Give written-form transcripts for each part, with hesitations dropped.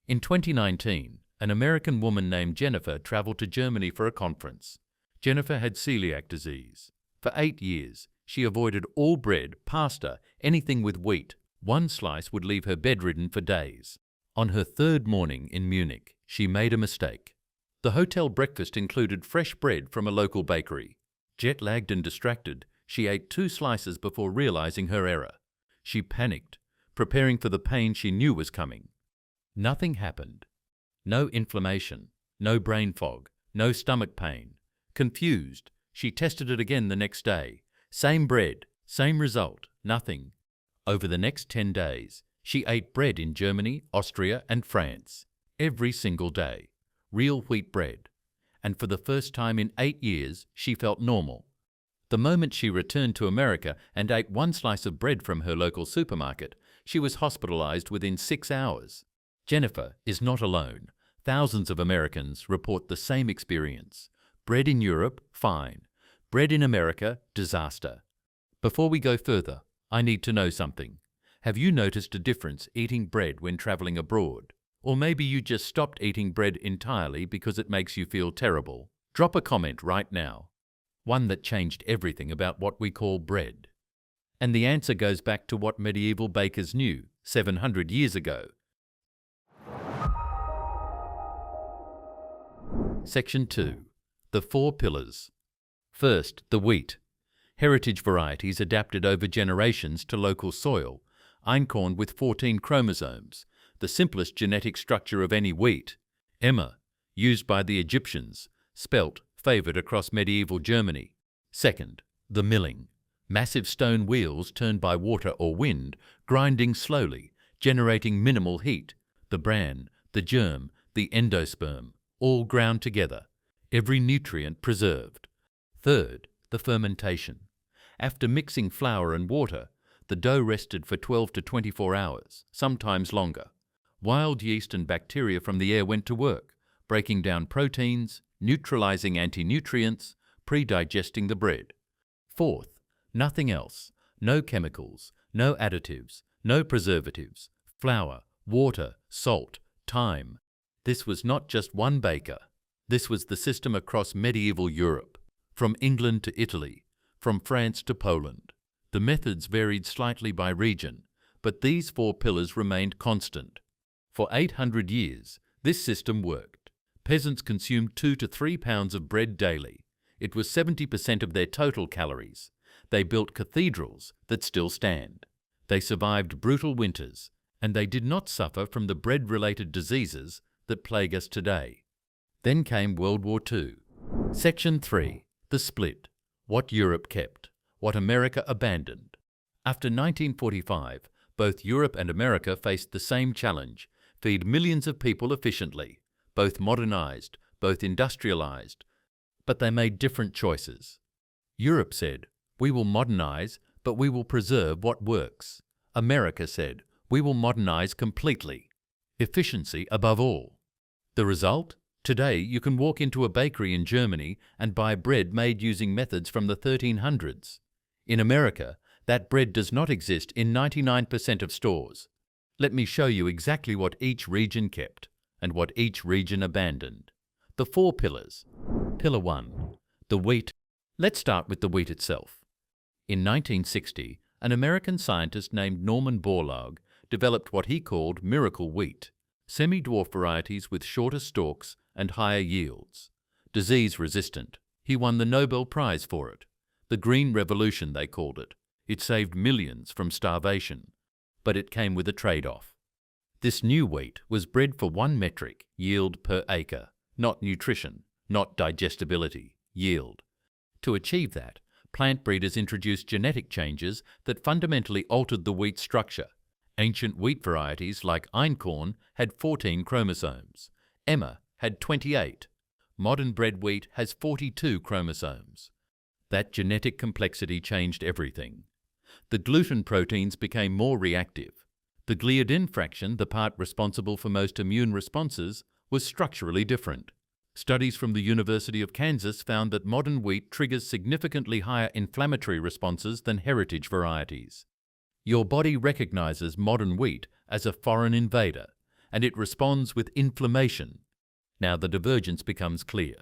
In 2019, an American woman named Jennifer traveled to Germany for a conference. Jennifer had celiac disease. For 8 years, she avoided all bread, pasta, anything with wheat. One slice would leave her bedridden for days. On her third morning in Munich, she made a mistake. The hotel breakfast included fresh bread from a local bakery. Jet-lagged and distracted, she ate 2 slices before realizing her error. She panicked, preparing for the pain she knew was coming. Nothing happened. No inflammation, no brain fog, no stomach pain. Confused, she tested it again the next day. Same bread, same result, nothing. Over the next 10 days, she ate bread in Germany, Austria, and France. Every single day. Real wheat bread. And for the first time in 8 years, she felt normal. The moment she returned to America and ate 1 slice of bread from her local supermarket, she was hospitalized within 6 hours. Jennifer is not alone. Thousands of Americans report the same experience. Bread in Europe, fine. Bread in America, disaster. Before we go further, I need to know something. Have you noticed a difference eating bread when traveling abroad? Or maybe you just stopped eating bread entirely because it makes you feel terrible? Drop a comment right now. One that changed everything about what we call bread. And the answer goes back to what medieval bakers knew 700 years ago. Section 2. The 4 pillars. First, the wheat. Heritage varieties adapted over generations to local soil. Einkorn with 14 chromosomes, the simplest genetic structure of any wheat. Emmer, used by the Egyptians. Spelt, favoured across medieval Germany. Second, the milling. Massive stone wheels turned by water or wind, grinding slowly, generating minimal heat. The bran, the germ, the endosperm, all ground together, every nutrient preserved. Third, the fermentation. After mixing flour and water, the dough rested for 12 to 24 hours, sometimes longer. Wild yeast and bacteria from the air went to work, breaking down proteins, neutralizing anti-nutrients, pre-digesting the bread. Fourth, nothing else. No chemicals, no additives, no preservatives, flour, water, salt, thyme. This was not just one baker. This was the system across medieval Europe, from England to Italy, from France to Poland. The methods varied slightly by region, but these 4 pillars remained constant. For 800 years, this system worked. Peasants consumed 2 to 3 pounds of bread daily. It was 70% of their total calories. They built cathedrals that still stand. They survived brutal winters, and they did not suffer from the bread-related diseases that plague us today. Then came World War II. Section 3. The split. What Europe kept. What America abandoned. After 1945, both Europe and America faced the same challenge: feed millions of people efficiently, both modernized, both industrialized. But they made different choices. Europe said, "We will modernize, but we will preserve what works." America said, "We will modernize completely. Efficiency above all." The result? Today, you can walk into a bakery in Germany and buy bread made using methods from the 1300s. In America, that bread does not exist in 99% of stores. Let me show you exactly what each region kept and what each region abandoned. The 4 pillars. Pillar 1. The wheat. Let's start with the wheat itself. In 1960, an American scientist named Norman Borlaug developed what he called miracle wheat, semi-dwarf varieties with shorter stalks and higher yields. Disease-resistant. He won the Nobel Prize for it. The Green Revolution, they called it. It saved millions from starvation. But it came with a trade-off. This new wheat was bred for 1 metric yield per acre, not nutrition, not digestibility, yield. To achieve that, plant breeders introduced genetic changes that fundamentally altered the wheat structure. Ancient wheat varieties like Einkorn had 14 chromosomes. Emmer had 28. Modern bred wheat has 42 chromosomes. That genetic complexity changed everything. The gluten proteins became more reactive. The gliadin fraction, the part responsible for most immune responses, was structurally different. Studies from the University of Kansas found that modern wheat triggers significantly higher inflammatory responses than heritage varieties. Your body recognizes modern wheat as a foreign invader, and it responds with inflammation. Now the divergence becomes clear.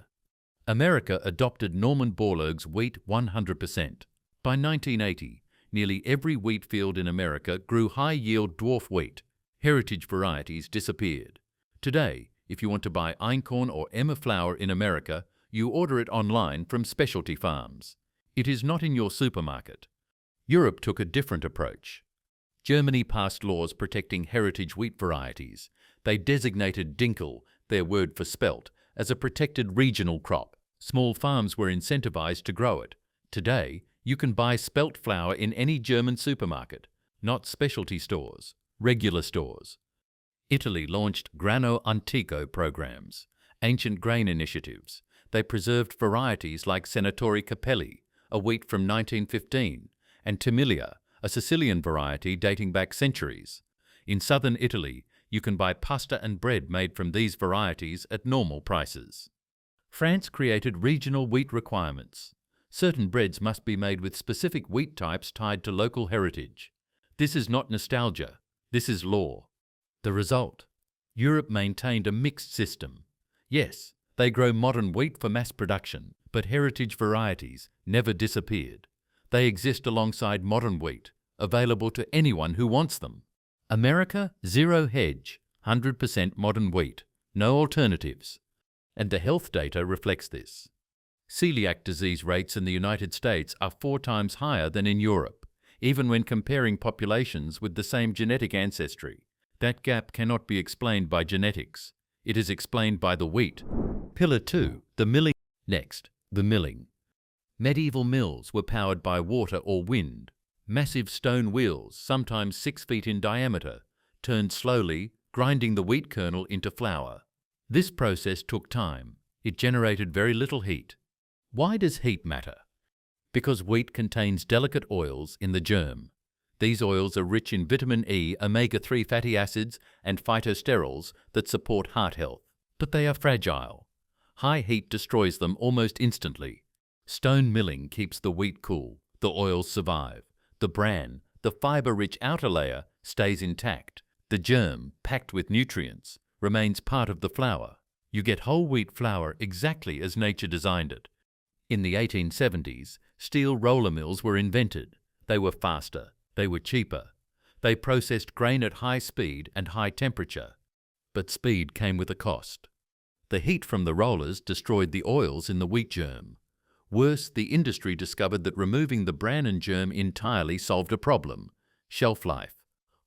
America adopted Norman Borlaug's wheat 100%. By 1980, nearly every wheat field in America grew high-yield dwarf wheat. Heritage varieties disappeared. Today, if you want to buy einkorn or emmer flour in America, you order it online from specialty farms. It is not in your supermarket. Europe took a different approach. Germany passed laws protecting heritage wheat varieties. They designated Dinkel, their word for spelt, as a protected regional crop. Small farms were incentivized to grow it. Today, you can buy spelt flour in any German supermarket, not specialty stores, regular stores. Italy launched grano antico programs, ancient grain initiatives. They preserved varieties like Senatori Capelli, a wheat from 1915, and Timilia, a Sicilian variety dating back centuries. In southern Italy, you can buy pasta and bread made from these varieties at normal prices. France created regional wheat requirements. Certain breads must be made with specific wheat types tied to local heritage. This is not nostalgia, this is law. The result? Europe maintained a mixed system. Yes, they grow modern wheat for mass production, but heritage varieties never disappeared. They exist alongside modern wheat, available to anyone who wants them. America, zero hedge, 100% modern wheat, no alternatives. And the health data reflects this. Celiac disease rates in the United States are 4 times higher than in Europe, even when comparing populations with the same genetic ancestry. That gap cannot be explained by genetics. It is explained by the wheat. Pillar 2, the milling. Next, the milling. Medieval mills were powered by water or wind. Massive stone wheels, sometimes 6 feet in diameter, turned slowly, grinding the wheat kernel into flour. This process took time. It generated very little heat. Why does heat matter? Because wheat contains delicate oils in the germ. These oils are rich in vitamin E, omega-3 fatty acids, and phytosterols that support heart health. But they are fragile. High heat destroys them almost instantly. Stone milling keeps the wheat cool. The oils survive. The bran, the fiber-rich outer layer, stays intact. The germ, packed with nutrients, remains part of the flour. You get whole wheat flour exactly as nature designed it. In the 1870s, steel roller mills were invented. They were faster. They were cheaper. They processed grain at high speed and high temperature. But speed came with a cost. The heat from the rollers destroyed the oils in the wheat germ. Worse, the industry discovered that removing the bran and germ entirely solved a problem: shelf life.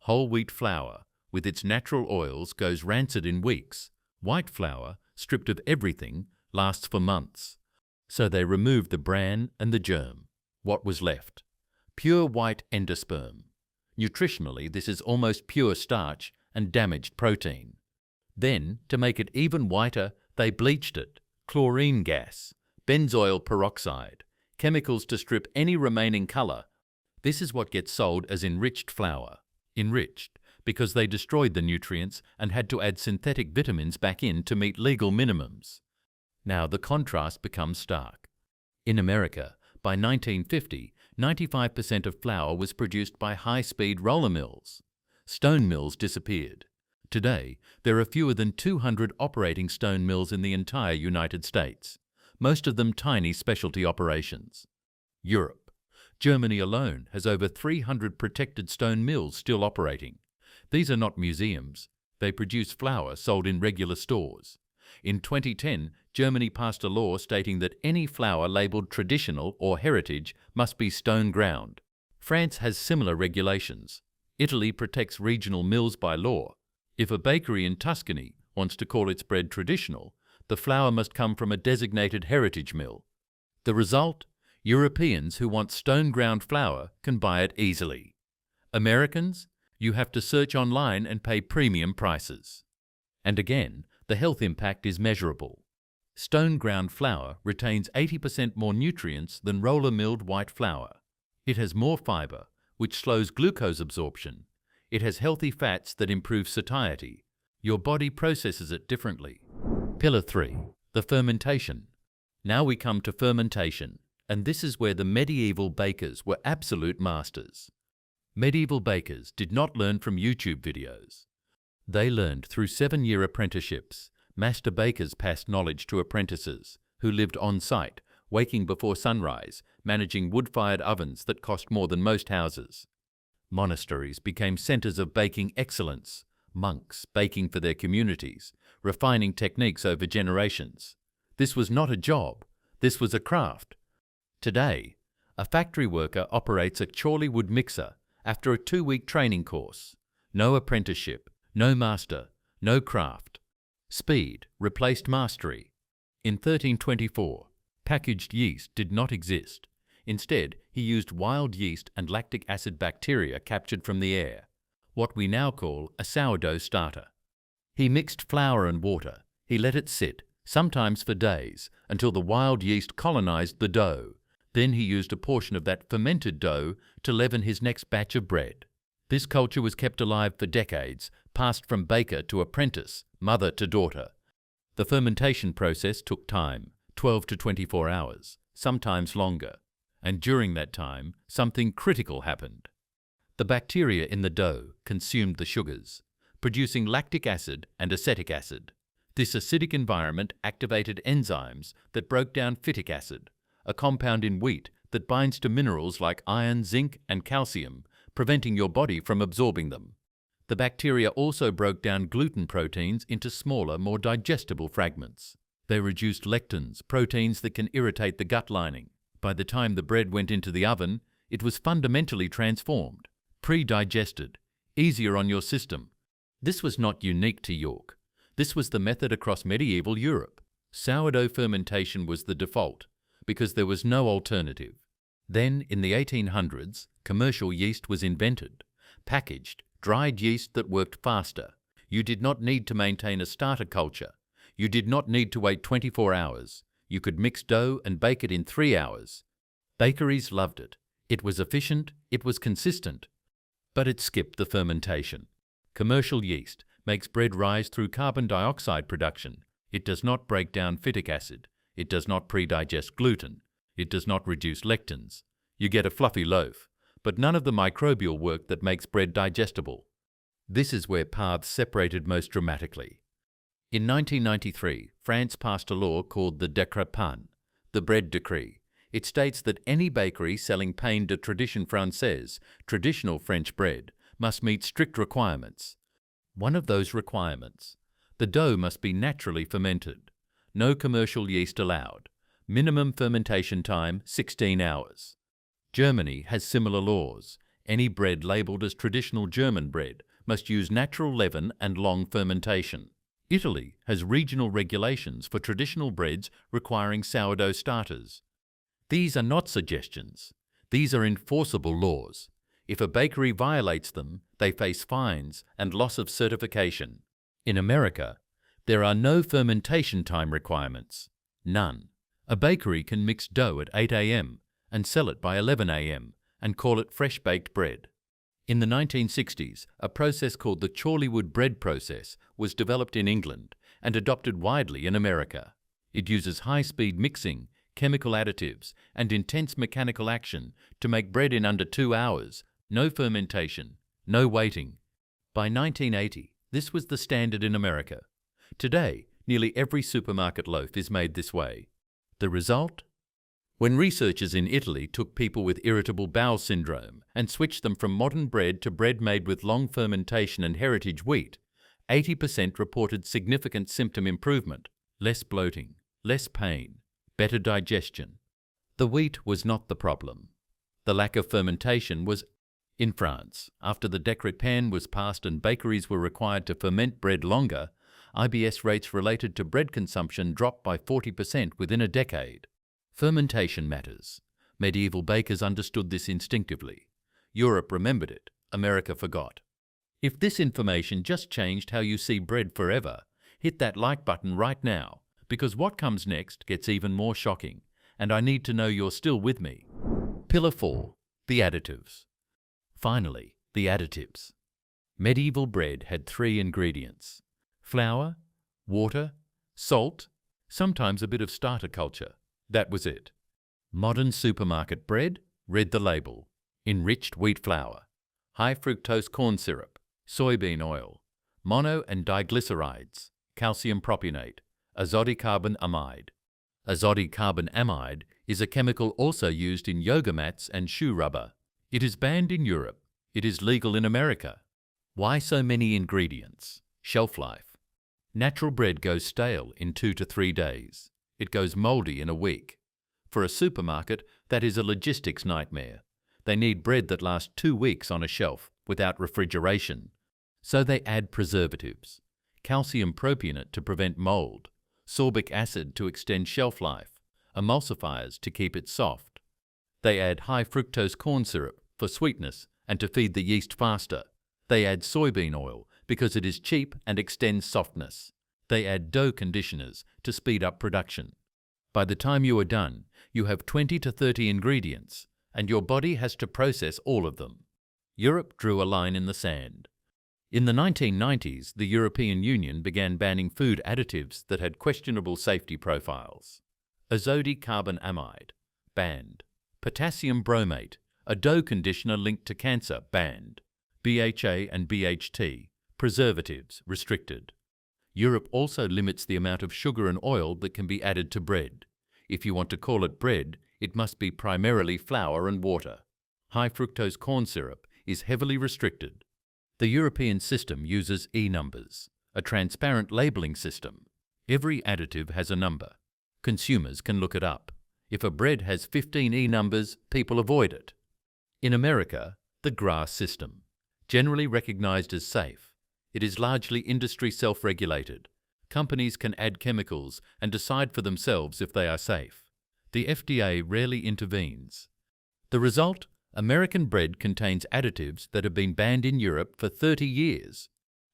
Whole wheat flour, with its natural oils, goes rancid in weeks. White flour, stripped of everything, lasts for months. So they removed the bran and the germ. What was left? Pure white endosperm. Nutritionally, this is almost pure starch and damaged protein. Then, to make it even whiter, they bleached it. Chlorine gas, benzoyl peroxide, chemicals to strip any remaining color. This is what gets sold as enriched flour. Enriched, because they destroyed the nutrients and had to add synthetic vitamins back in to meet legal minimums. Now the contrast becomes stark. In America, by 1950, 95% of flour was produced by high-speed roller mills. Stone mills disappeared. Today, there are fewer than 200 operating stone mills in the entire United States, most of them tiny specialty operations. Europe. Germany alone has over 300 protected stone mills still operating. These are not museums. They produce flour sold in regular stores. In 2010, Germany passed a law stating that any flour labelled traditional or heritage must be stone ground. France has similar regulations. Italy protects regional mills by law. If a bakery in Tuscany wants to call its bread traditional, the flour must come from a designated heritage mill. The result? Europeans who want stone ground flour can buy it easily. Americans? You have to search online and pay premium prices. And again, the health impact is measurable. Stone ground flour retains 80% more nutrients than roller milled white flour. It has more fiber, which slows glucose absorption. It has healthy fats that improve satiety. Your body processes it differently. Pillar 3. The fermentation. Now we come to fermentation, and this is where the medieval bakers were absolute masters. Medieval bakers did not learn from YouTube videos. They learned through 7-year apprenticeships. Master bakers passed knowledge to apprentices, who lived on site, waking before sunrise, managing wood-fired ovens that cost more than most houses. Monasteries became centers of baking excellence, monks baking for their communities, refining techniques over generations. This was not a job, this was a craft. Today, a factory worker operates a Chorley wood mixer after a 2-week training course. No apprenticeship, no master, no craft. Speed replaced mastery. In 1324, packaged yeast did not exist. Instead, he used wild yeast and lactic acid bacteria captured from the air, what we now call a sourdough starter. He mixed flour and water. He let it sit, sometimes for days, until the wild yeast colonized the dough. Then he used a portion of that fermented dough to leaven his next batch of bread. This culture was kept alive for decades, passed from baker to apprentice, mother to daughter. The fermentation process took time, 12 to 24 hours, sometimes longer. And during that time, something critical happened. The bacteria in the dough consumed the sugars, producing lactic acid and acetic acid. This acidic environment activated enzymes that broke down phytic acid, a compound in wheat that binds to minerals like iron, zinc, and calcium, preventing your body from absorbing them. The bacteria also broke down gluten proteins into smaller, more digestible fragments. They reduced lectins, proteins that can irritate the gut lining. By the time the bread went into the oven, it was fundamentally transformed, pre-digested, easier on your system. This was not unique to York. This was the method across medieval Europe. Sourdough fermentation was the default, because there was no alternative. Then, in the 1800s, commercial yeast was invented, packaged, dried yeast that worked faster. You did not need to maintain a starter culture. You did not need to wait 24 hours. You could mix dough and bake it in 3 hours. Bakeries loved it. It was efficient, it was consistent. But it skipped the fermentation. Commercial yeast makes bread rise through carbon dioxide production. It does not break down phytic acid. It does not pre-digest gluten. It does not reduce lectins. You get a fluffy loaf, but none of the microbial work that makes bread digestible. This is where paths separated most dramatically. In 1993, France passed a law called the Décret Pain, the bread decree. It states that any bakery selling pain de tradition française, traditional French bread, must meet strict requirements. One of those requirements: the dough must be naturally fermented. No commercial yeast allowed. Minimum fermentation time, 16 hours. Germany has similar laws. Any bread labelled as traditional German bread must use natural leaven and long fermentation. Italy has regional regulations for traditional breads requiring sourdough starters. These are not suggestions. These are enforceable laws. If a bakery violates them, they face fines and loss of certification. In America, there are no fermentation time requirements. None. A bakery can mix dough at 8 a.m. and sell it by 11 a.m. and call it fresh baked bread. In the 1960s, a process called the Chorley wood bread process was developed in England and adopted widely in America. It uses high-speed mixing, chemical additives, and intense mechanical action to make bread in under 2 hours, no fermentation, no waiting. By 1980, this was the standard in America. Today, nearly every supermarket loaf is made this way. The result? When researchers in Italy took people with irritable bowel syndrome and switched them from modern bread to bread made with long fermentation and heritage wheat, 80% reported significant symptom improvement, less bloating, less pain, better digestion. The wheat was not the problem. The lack of fermentation was. In France, after the Décret Pain was passed and bakeries were required to ferment bread longer, IBS rates related to bread consumption dropped by 40% within a decade. Fermentation matters. Medieval bakers understood this instinctively. Europe remembered it. America forgot. If this information just changed how you see bread forever, hit that like button right now, because what comes next gets even more shocking, and I need to know you're still with me. Pillar 4. The additives. Finally, the additives. Medieval bread had 3 ingredients: flour, water, salt, sometimes a bit of starter culture. That was it. Modern supermarket bread, read the label: enriched wheat flour, high fructose corn syrup, soybean oil, Mono and diglycerides, calcium propionate, azodicarbonamide. Azodicarbonamide is a chemical also used in yoga mats and shoe rubber. It is banned in Europe. It is legal in America. Why so many ingredients? Shelf life. Natural bread goes stale in 2 to 3 days. It goes moldy in a week. For a supermarket, that is a logistics nightmare. They need bread that lasts 2 weeks on a shelf without refrigeration. So they add preservatives, calcium propionate to prevent mold, sorbic acid to extend shelf life, emulsifiers to keep it soft. They add high fructose corn syrup for sweetness and to feed the yeast faster. They add soybean oil because it is cheap and extends softness. They add dough conditioners to speed up production. By the time you are done, you have 20 to 30 ingredients, and your body has to process all of them. Europe drew a line in the sand. In the 1990s, the European Union began banning food additives that had questionable safety profiles. Azodicarbonamide, banned. Potassium bromate, a dough conditioner linked to cancer, banned. BHA and BHT, preservatives, restricted. Europe also limits the amount of sugar and oil that can be added to bread. If you want to call it bread, it must be primarily flour and water. High fructose corn syrup is heavily restricted. The European system uses E-numbers, a transparent labeling system. Every additive has a number. Consumers can look it up. If a bread has 15 E-numbers, people avoid it. In America, the GRAS system, generally recognized as safe. It is largely industry self-regulated. Companies can add chemicals and decide for themselves if they are safe. The FDA rarely intervenes. The result? American bread contains additives that have been banned in Europe for 30 years.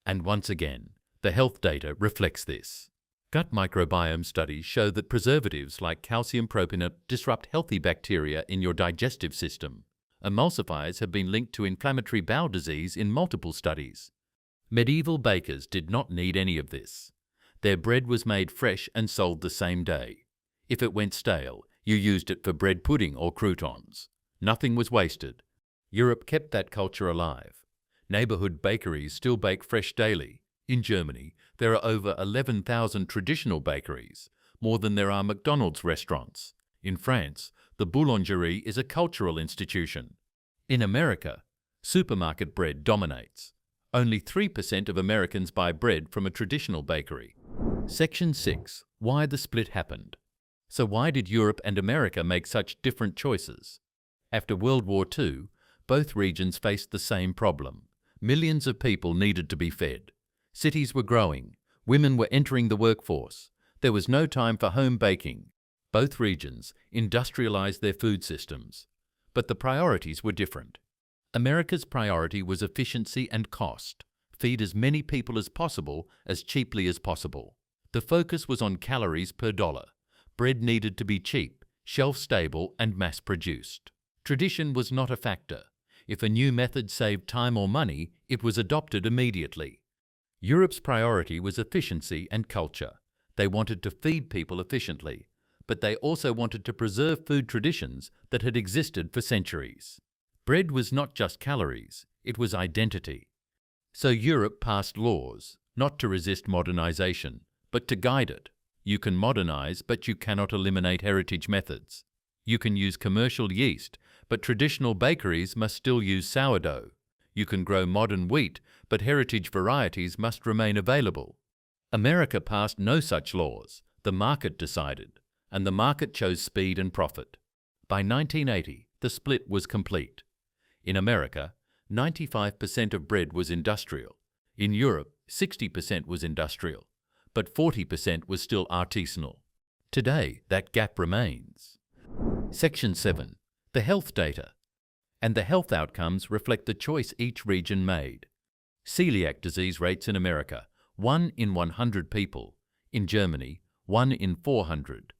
And once again, the health data reflects this. Gut microbiome studies show that preservatives like calcium propionate disrupt healthy bacteria in your digestive system. Emulsifiers have been linked to inflammatory bowel disease in multiple studies. Medieval bakers did not need any of this. Their bread was made fresh and sold the same day. If it went stale, you used it for bread pudding or croutons. Nothing was wasted. Europe kept that culture alive. Neighborhood bakeries still bake fresh daily. In Germany, there are over 11,000 traditional bakeries, more than there are McDonald's restaurants. In France, the boulangerie is a cultural institution. In America, supermarket bread dominates. Only 3% of Americans buy bread from a traditional bakery. Section 6. Why the split happened. So why did Europe and America make such different choices? After World War II, both regions faced the same problem. Millions of people needed to be fed. Cities were growing. Women were entering the workforce. There was no time for home baking. Both regions industrialized their food systems. But the priorities were different. America's priority was efficiency and cost. Feed as many people as possible, as cheaply as possible. The focus was on calories per dollar. Bread needed to be cheap, shelf-stable, and mass-produced. Tradition was not a factor. If a new method saved time or money, it was adopted immediately. Europe's priority was efficiency and culture. They wanted to feed people efficiently, but they also wanted to preserve food traditions that had existed for centuries. Bread was not just calories, it was identity. So Europe passed laws, not to resist modernization, but to guide it. You can modernize, but you cannot eliminate heritage methods. You can use commercial yeast, but traditional bakeries must still use sourdough. You can grow modern wheat, but heritage varieties must remain available. America passed no such laws. The market decided, and the market chose speed and profit. By 1980, the split was complete. In America, 95% of bread was industrial. In Europe, 60% was industrial, but 40% was still artisanal. Today, that gap remains. Section 7. The health data. And the health outcomes reflect the choice each region made. Celiac disease rates in America, 1 in 100 people. In Germany, 1 in 400.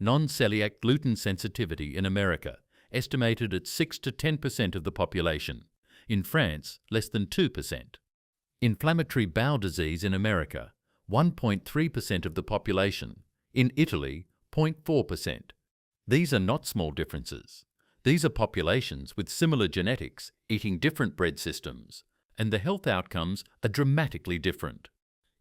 Non-celiac gluten sensitivity in America, estimated at 6 to 10% of the population. In France, less than 2%. Inflammatory bowel disease in America, 1.3% of the population. In Italy, 0.4%. These are not small differences. These are populations with similar genetics eating different bread systems, and the health outcomes are dramatically different.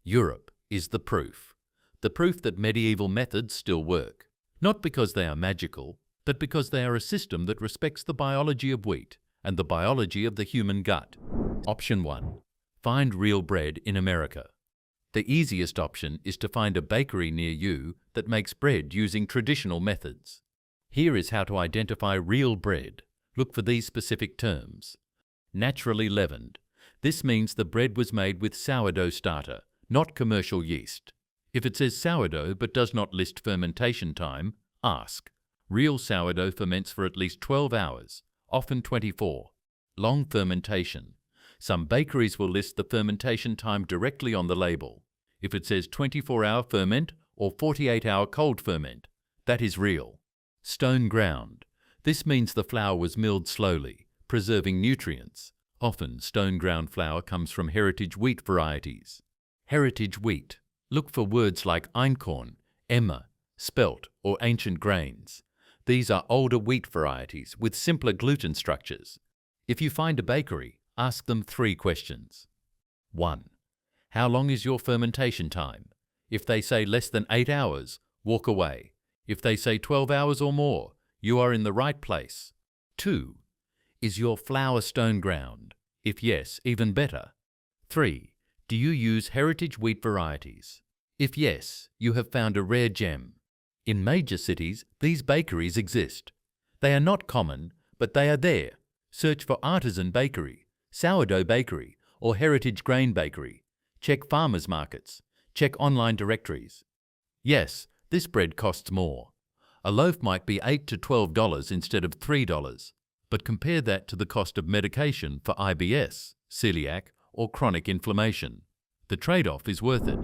Europe is the proof that medieval methods still work, not because they are magical, but because they are a system that respects the biology of wheat and the biology of the human gut. Option 1. Find real bread in America. The easiest option is to find a bakery near you that makes bread using traditional methods. Here is how to identify real bread. Look for these specific terms. Naturally leavened. This means the bread was made with sourdough starter, not commercial yeast. If it says sourdough but does not list fermentation time, ask. Real sourdough ferments for at least 12 hours, often 24. Long fermentation. Some bakeries will list the fermentation time directly on the label. If it says 24-hour ferment or 48-hour cold ferment, that is real. Stone ground. This means the flour was milled slowly, preserving nutrients. Often, stone ground flour comes from heritage wheat varieties. Heritage wheat. Look for words like einkorn, emmer, spelt, or ancient grains. These are older wheat varieties with simpler gluten structures. If you find a bakery, ask them 3 questions. 1. How long is your fermentation time? If they say less than 8 hours, walk away. If they say 12 hours or more, you are in the right place. 2. Is your flour stone ground? If yes, even better. 3. Do you use heritage wheat varieties? If yes, you have found a rare gem. In major cities, these bakeries exist. They are not common, but they are there. Search for artisan bakery, sourdough bakery, or heritage grain bakery. Check farmers markets. Check online directories. Yes, this bread costs more. A loaf might be $8 to $12 instead of $3, but compare that to the cost of medication for IBS, celiac, or chronic inflammation. The trade-off is worth it.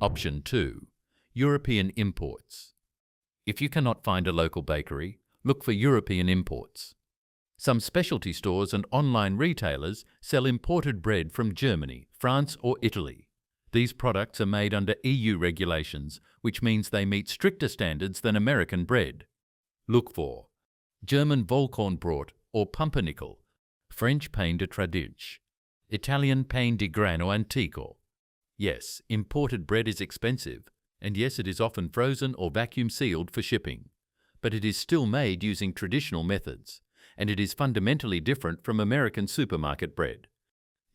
Option 2. European imports. If you cannot find a local bakery, look for European imports. Some specialty stores and online retailers sell imported bread from Germany, France, or Italy. These products are made under EU regulations, which means they meet stricter standards than American bread. Look for German Vollkornbrot or pumpernickel, French pain de tradige, Italian pain di grano antico. Yes, imported bread is expensive, and yes, it is often frozen or vacuum sealed for shipping. But it is still made using traditional methods, and it is fundamentally different from American supermarket bread.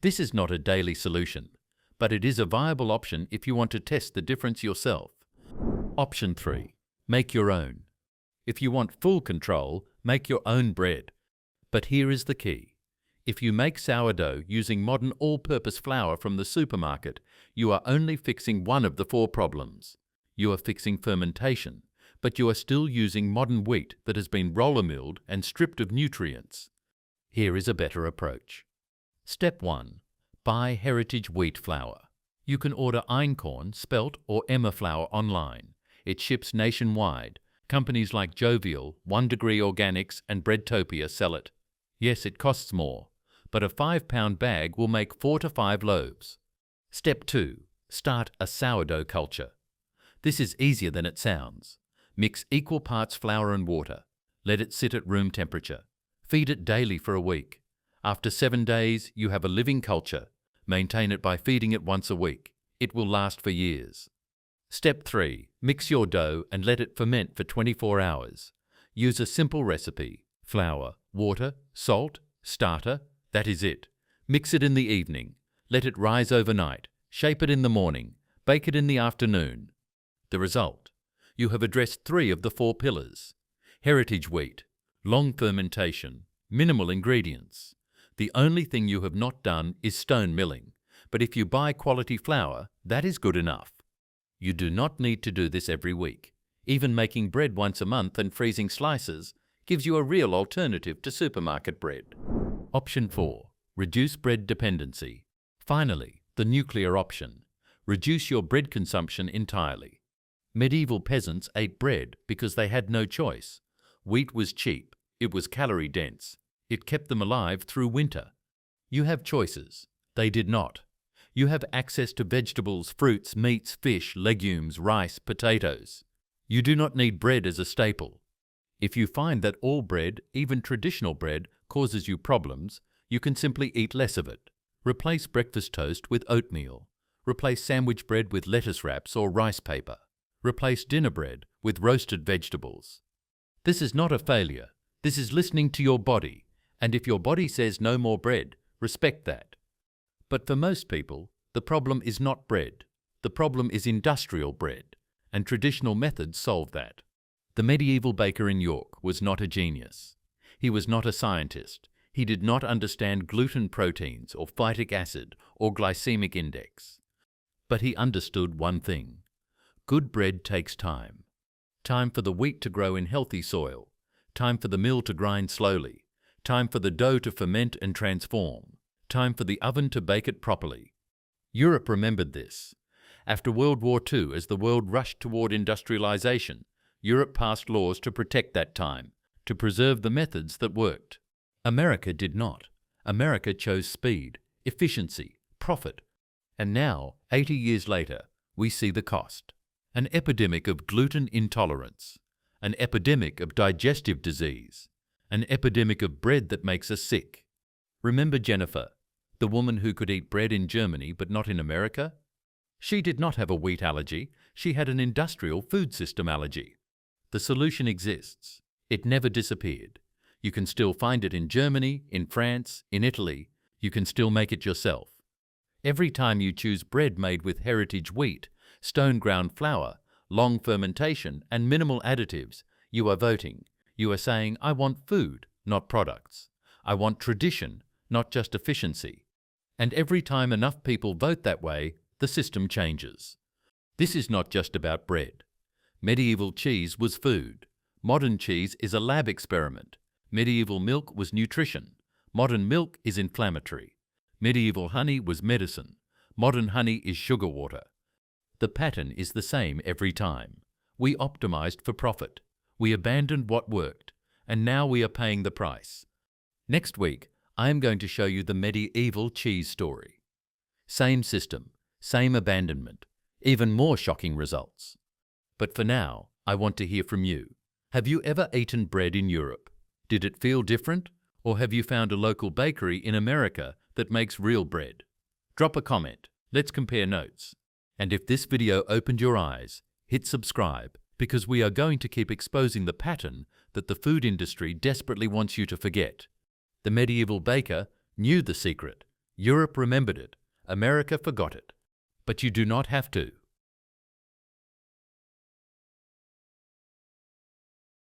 This is not a daily solution, but it is a viable option if you want to test the difference yourself. Option 3. Make your own. If you want full control, make your own bread. But here is the key. If you make sourdough using modern all-purpose flour from the supermarket, you are only fixing one of the 4 problems. You are fixing fermentation, but you are still using modern wheat that has been roller milled and stripped of nutrients. Here is a better approach. Step 1. Buy heritage wheat flour. You can order einkorn, spelt, or emmer flour online. It ships nationwide. Companies like Jovial, 1 Degree Organics, and Breadtopia sell it. Yes, it costs more, but a 5-pound bag will make 4 to 5 loaves. Step 2. Start a sourdough culture. This is easier than it sounds. Mix equal parts flour and water. Let it sit at room temperature. Feed it daily for a week. After 7 days, you have a living culture. Maintain it by feeding it once a week. It will last for years. Step 3. Mix your dough and let it ferment for 24 hours. Use a simple recipe. Flour, water, salt, starter, that is it. Mix it in the evening. Let it rise overnight. Shape it in the morning. Bake it in the afternoon. The result? You have addressed 3 of the 4 pillars. Heritage wheat, long fermentation, minimal ingredients. The only thing you have not done is stone milling, but if you buy quality flour, that is good enough. You do not need to do this every week. Even making bread once a month and freezing slices gives you a real alternative to supermarket bread. Option 4. Reduce bread dependency. Finally, the nuclear option. Reduce your bread consumption entirely. Medieval peasants ate bread because they had no choice. Wheat was cheap. It was calorie dense. It kept them alive through winter. You have choices. They did not. You have access to vegetables, fruits, meats, fish, legumes, rice, potatoes. You do not need bread as a staple. If you find that all bread, even traditional bread, causes you problems, you can simply eat less of it. Replace breakfast toast with oatmeal. Replace sandwich bread with lettuce wraps or rice paper. Replace dinner bread with roasted vegetables. This is not a failure. This is listening to your body. And if your body says no more bread, respect that. But for most people, the problem is not bread. The problem is industrial bread, and traditional methods solve that. The medieval baker in York was not a genius. He was not a scientist. He did not understand gluten proteins or phytic acid or glycemic index. But he understood one thing. Good bread takes time. Time for the wheat to grow in healthy soil. Time for the mill to grind slowly. Time for the dough to ferment and transform. Time for the oven to bake it properly. Europe remembered this. After World War II, as the world rushed toward industrialization, Europe passed laws to protect that time, to preserve the methods that worked. America did not. America chose speed, efficiency, profit. And now, 80 years later, we see the cost. An epidemic of gluten intolerance. An epidemic of digestive disease. An epidemic of bread that makes us sick. Remember Jennifer, the woman who could eat bread in Germany but not in America? She did not have a wheat allergy. She had an industrial food system allergy. The solution exists. It never disappeared. You can still find it in Germany, in France, in Italy. You can still make it yourself. Every time you choose bread made with heritage wheat, stone ground flour, long fermentation, and minimal additives, you are voting. You are saying, I want food, not products. I want tradition, not just efficiency. And every time enough people vote that way, the system changes. This is not just about bread. Medieval cheese was food. Modern cheese is a lab experiment. Medieval milk was nutrition. Modern milk is inflammatory. Medieval honey was medicine. Modern honey is sugar water. The pattern is the same every time. We optimized for profit. We abandoned what worked. And now we are paying the price. Next week, I am going to show you the medieval cheese story. Same system, same abandonment, even more shocking results. But for now, I want to hear from you. Have you ever eaten bread in Europe? Did it feel different? Or have you found a local bakery in America that makes real bread? Drop a comment. Let's compare notes. And if this video opened your eyes, hit subscribe, because we are going to keep exposing the pattern that the food industry desperately wants you to forget. The medieval baker knew the secret. Europe remembered it. America forgot it. But you do not have to.